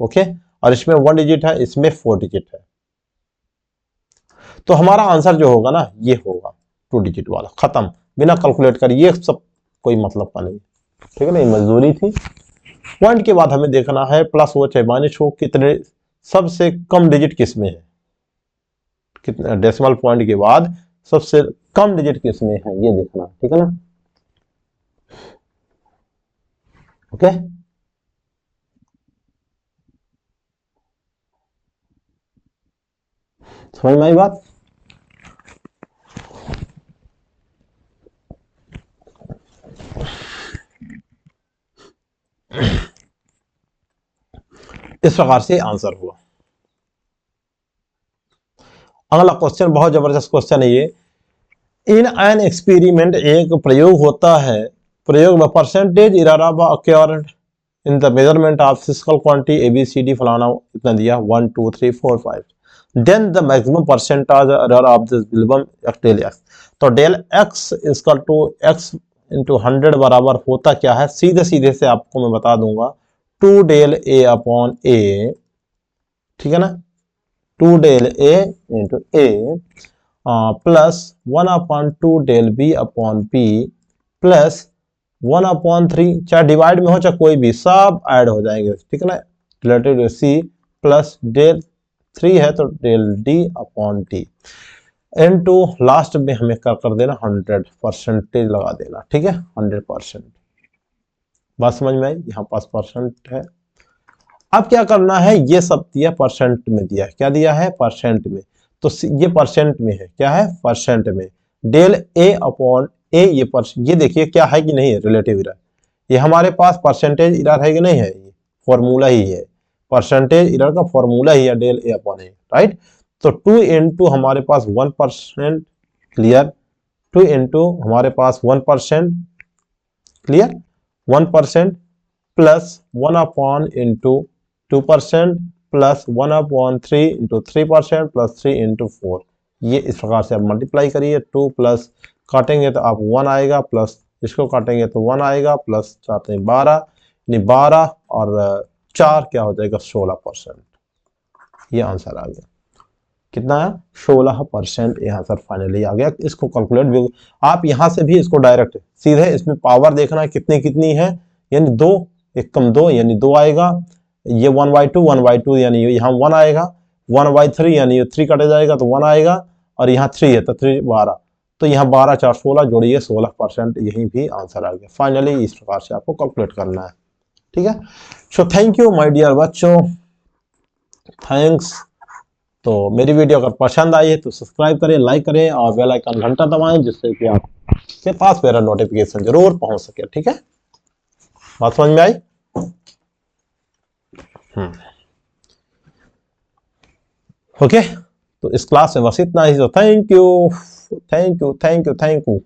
A: ओके, और इसमें 1 डिजिट है, इसमें 4 डिजिट है, तो हमारा आंसर जो होगा ना ये होगा 2 डिजिट वाला, खत्म, बिना कैलकुलेट कर, ये सब कोई मतलब का नहीं, ठीक है ना, ये मजदूरी थी। पॉइंट के बाद हमें देखना है प्लस हो चाहे माइनस हो, कितने सबसे कम डिजिट किसमें है, कितने डेसिमल पॉइंट के बाद सबसे कम डिजिट किसमें है ये देखना, ठीक है ना। ओके, समझ में आई बात? इस प्रकार से आंसर हुआ। अगला क्वेश्चन बहुत जबरदस्त क्वेश्चन है ये। इन एन एक्सपेरिमेंट, एक प्रयोग होता है, प्रयोग में percentage error occurred in the measurement of physical quantity ABCD फलाना इतना दिया 1 2 3 4 5, then the maximum percentage error of this will del X. तो del X equal to X into 100 बराबर होता क्या है, सीधे सीधे से आपको मैं बता दूंगा, 2 डेल ए अपॉन ए, ठीक है ना, 2 del A into A plus 1 upon 2 del B upon B plus 1 upon 3, चाहे डिवाइड में हो चाहे कोई भी, सब ऐड हो जाएंगे, ठीक है ना, रिलेटेड सी प्लस डेल 3 है तो del d upon d into last में हमें कर देना 100 परसेंटेज लगा देना, ठीक है, 100%। बात समझ में आई? यहाँ पास परसेंट है। अब क्या करना है, ये सब दिया परसेंट में दिया है, क्या दिया है, परसेंट में, तो ये परसेंट में है, क्या है, परसेंट में, डेल ए अपॉन ए, ये देखिए क्या है कि नहीं है, रिलेटिव एरर, ये हमारे पास परसेंटेज एरर है कि नहीं है, ये फॉर्मूला ही है, परसेंटेज एरर का फॉर्मूला ही है del A upon A, right. तो 2 इंटू हमारे पास 1%, क्लियर, 2 इंटू हमारे पास 1%, clear, 1% plus 1 upon into 2% plus 1 upon 3 into 3% plus 3 into 4, ये इस प्रकार से आप मल्टीप्लाई करिए, 2 प्लस काटेंगे तो आप 1 आएगा, प्लस इसको काटेंगे तो 1 आएगा, प्लस 4 12, यानी 12 और 4 क्या हो जाएगा, 16%। ये आंसर आ गया, कितना है, 16% ये आंसर फाइनली आ गया। इसको कैलकुलेट भी आप यहाँ से भी इसको डायरेक्ट सीधे इसमें पावर देखना है कितनी कितनी है, यानी 2 एक कम 2 यानी 2 आएगा, ये 1/2 यानी यहाँ 1 आएगा, 1/3 यानी ये 3 कटे जाएगा तो 1 आएगा, और यहाँ 3 है तो 3 12, तो यहाँ 12 4 16 जोड़िए 16%, यही भी आंसर आ गया। फाइनली इस प्रकार से आपको कैलकुलेट करना है, ठीक है। So thank you my dear बच्चों, थैंक्स। तो मेरी वीडियो अगर पसंद आई है तो सब्सक्राइब करें, लाइक करें और बेल आइकन घंटा दबाएं, जिससे कि आपके पास मेरा नोटिफिकेशन जरूर पहुंच सके, ठीक है। बात समझ में आई? ओके, तो इस क्लास में बस इतना ही। तो thank you, thank you, thank you, thank you.